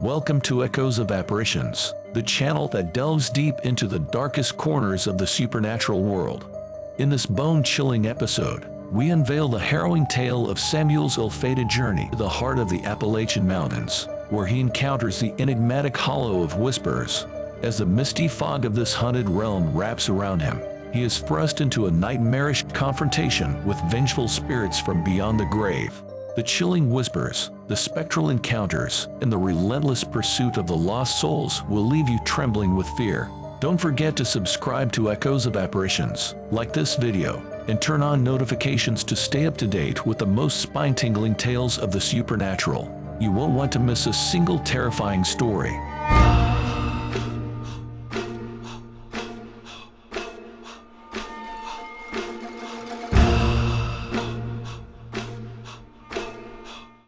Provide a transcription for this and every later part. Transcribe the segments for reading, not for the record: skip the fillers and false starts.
Welcome to Echoes of Apparitions, the channel that delves deep into the darkest corners of the supernatural world. In this bone-chilling episode, we unveil the harrowing tale of Samuel's ill-fated journey to the heart of the Appalachian Mountains, where he encounters the enigmatic Hollow of Whispers. As the misty fog of this haunted realm wraps around him, he is thrust into a nightmarish confrontation with vengeful spirits from beyond the grave. The chilling whispers, the spectral encounters, and the relentless pursuit of the lost souls will leave you trembling with fear. Don't forget to subscribe to Echoes of Apparitions, like this video, and turn on notifications to stay up to date with the most spine-tingling tales of the supernatural. You won't want to miss a single terrifying story.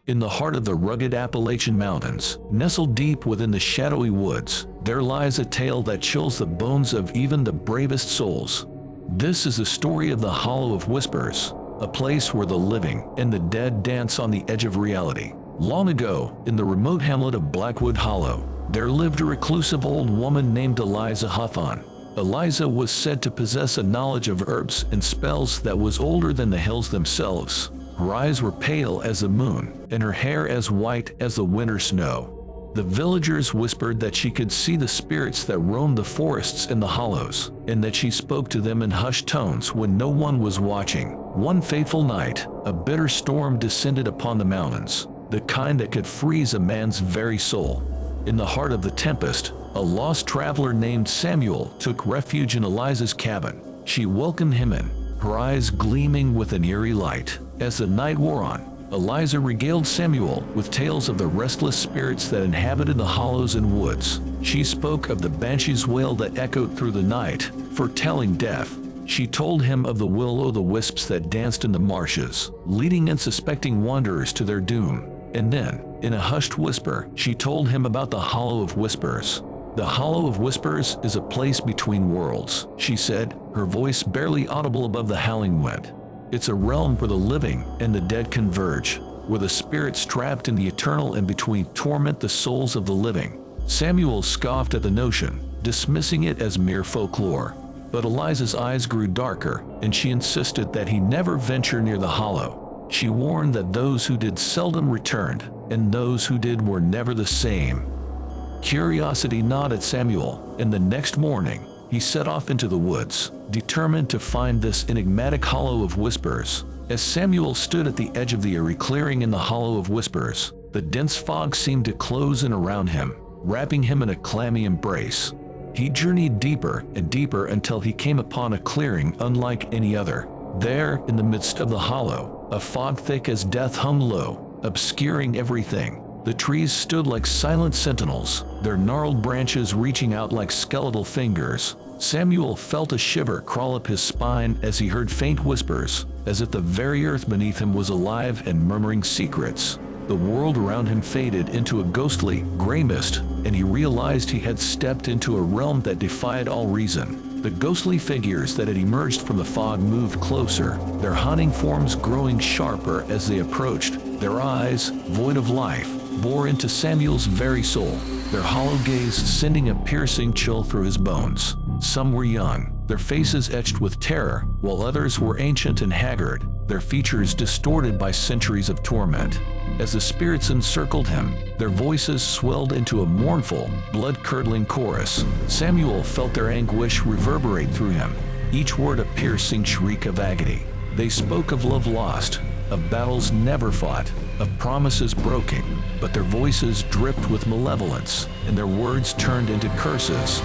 In the heart of the rugged Appalachian Mountains, nestled deep within the shadowy woods, there lies a tale that chills the bones of even the bravest souls. This is the story of the Hollow of Whispers, a place where the living and the dead dance on the edge of reality. Long ago, in the remote hamlet of Blackwood Hollow, there lived a reclusive old woman named Eliza Huffon. Eliza was said to possess a knowledge of herbs and spells that was older than the hills themselves. Her eyes were pale as the moon, and her hair as white as the winter snow. The villagers whispered that she could see the spirits that roamed the forests and the hollows, and that she spoke to them in hushed tones when no one was watching. One fateful night, a bitter storm descended upon the mountains, the kind that could freeze a man's very soul. In the heart of the tempest, a lost traveler named Samuel took refuge in Eliza's cabin. She welcomed him in, her eyes gleaming with an eerie light. As the night wore on, Eliza regaled Samuel with tales of the restless spirits that inhabited the hollows and woods. She spoke of the banshee's wail that echoed through the night, foretelling death. She told him of the will-o'-the-wisps that danced in the marshes, leading unsuspecting wanderers to their doom. And then, in a hushed whisper, she told him about the Hollow of Whispers. The Hollow of Whispers is a place between worlds, she said, her voice barely audible above the howling wind. It's a realm where the living and the dead converge, where the spirits trapped in the eternal in between torment the souls of the living. Samuel scoffed at the notion, dismissing it as mere folklore. But Eliza's eyes grew darker, and she insisted that he never venture near the hollow. She warned that those who did seldom returned, and those who did were never the same. Curiosity gnawed at Samuel, and the next morning, he set off into the woods, determined to find this enigmatic Hollow of Whispers. As Samuel stood at the edge of the eerie clearing in the Hollow of Whispers, the dense fog seemed to close in around him, wrapping him in a clammy embrace. He journeyed deeper and deeper until he came upon a clearing unlike any other. There, in the midst of the hollow, a fog thick as death hung low, obscuring everything. The trees stood like silent sentinels, their gnarled branches reaching out like skeletal fingers. Samuel felt a shiver crawl up his spine as he heard faint whispers, as if the very earth beneath him was alive and murmuring secrets. The world around him faded into a ghostly, gray mist, and he realized he had stepped into a realm that defied all reason. The ghostly figures that had emerged from the fog moved closer, their haunting forms growing sharper as they approached. Their eyes, void of life, bore into Samuel's very soul, their hollow gaze sending a piercing chill through his bones. Some were young, their faces etched with terror, while others were ancient and haggard, their features distorted by centuries of torment. As the spirits encircled him, their voices swelled into a mournful, blood-curdling chorus. Samuel felt their anguish reverberate through him, each word a piercing shriek of agony. They spoke of love lost, of battles never fought, of promises broken, but their voices dripped with malevolence, and their words turned into curses.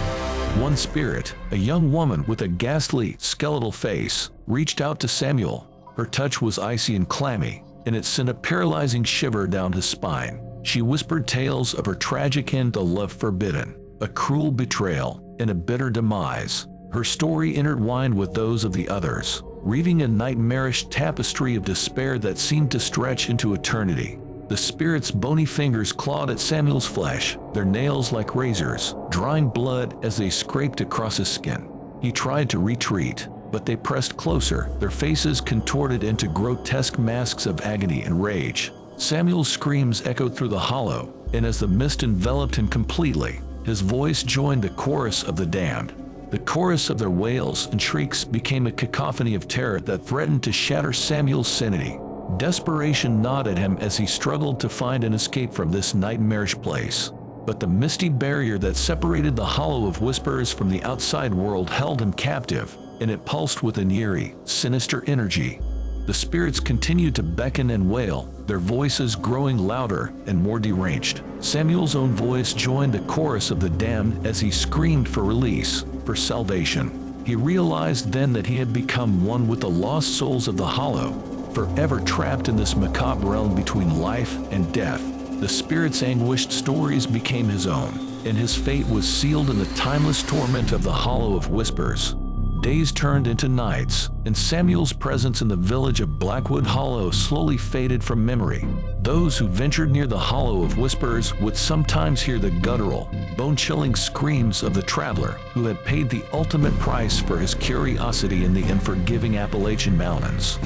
One spirit, a young woman with a ghastly, skeletal face, reached out to Samuel. Her touch was icy and clammy, and it sent a paralyzing shiver down his spine. She whispered tales of her tragic end, a love forbidden, a cruel betrayal, and a bitter demise. Her story intertwined with those of the others, weaving a nightmarish tapestry of despair that seemed to stretch into eternity. The spirit's bony fingers clawed at Samuel's flesh, their nails like razors, drawing blood as they scraped across his skin. He tried to retreat, but they pressed closer, their faces contorted into grotesque masks of agony and rage. Samuel's screams echoed through the hollow, and as the mist enveloped him completely, his voice joined the chorus of the damned. The chorus of their wails and shrieks became a cacophony of terror that threatened to shatter Samuel's sanity. Desperation gnawed at him as he struggled to find an escape from this nightmarish place. But the misty barrier that separated the Hollow of Whispers from the outside world held him captive, and it pulsed with an eerie, sinister energy. The spirits continued to beckon and wail, their voices growing louder and more deranged. Samuel's own voice joined the chorus of the damned as he screamed for release, for salvation. He realized then that he had become one with the lost souls of the Hollow, forever trapped in this macabre realm between life and death. The spirit's anguished stories became his own, and his fate was sealed in the timeless torment of the Hollow of Whispers. Days turned into nights, and Samuel's presence in the village of Blackwood Hollow slowly faded from memory. Those who ventured near the Hollow of Whispers would sometimes hear the guttural, bone-chilling screams of the traveler who had paid the ultimate price for his curiosity in the unforgiving Appalachian Mountains.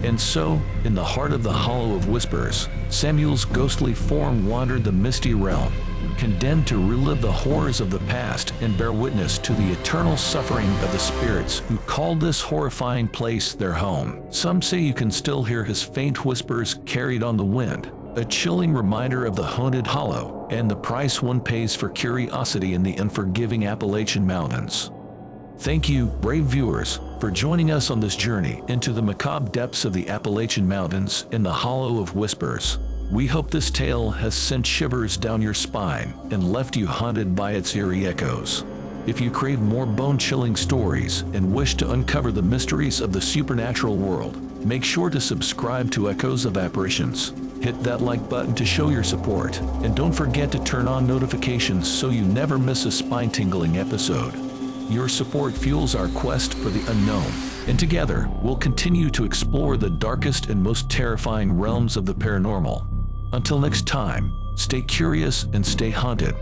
And so, in the heart of the Hollow of Whispers, Samuel's ghostly form wandered the misty realm, condemned to relive the horrors of the past and bear witness to the eternal suffering of the spirits who called this horrifying place their home. Some say you can still hear his faint whispers carried on the wind, a chilling reminder of the haunted hollow and the price one pays for curiosity in the unforgiving Appalachian Mountains. Thank you, brave viewers, for joining us on this journey into the macabre depths of the Appalachian Mountains in the Hollow of Whispers. We hope this tale has sent shivers down your spine and left you haunted by its eerie echoes. If you crave more bone-chilling stories and wish to uncover the mysteries of the supernatural world, make sure to subscribe to Echoes of Apparitions. Hit that like button to show your support, and don't forget to turn on notifications so you never miss a spine-tingling episode. Your support fuels our quest for the unknown, and together we'll continue to explore the darkest and most terrifying realms of the paranormal. Until next time, stay curious and stay haunted.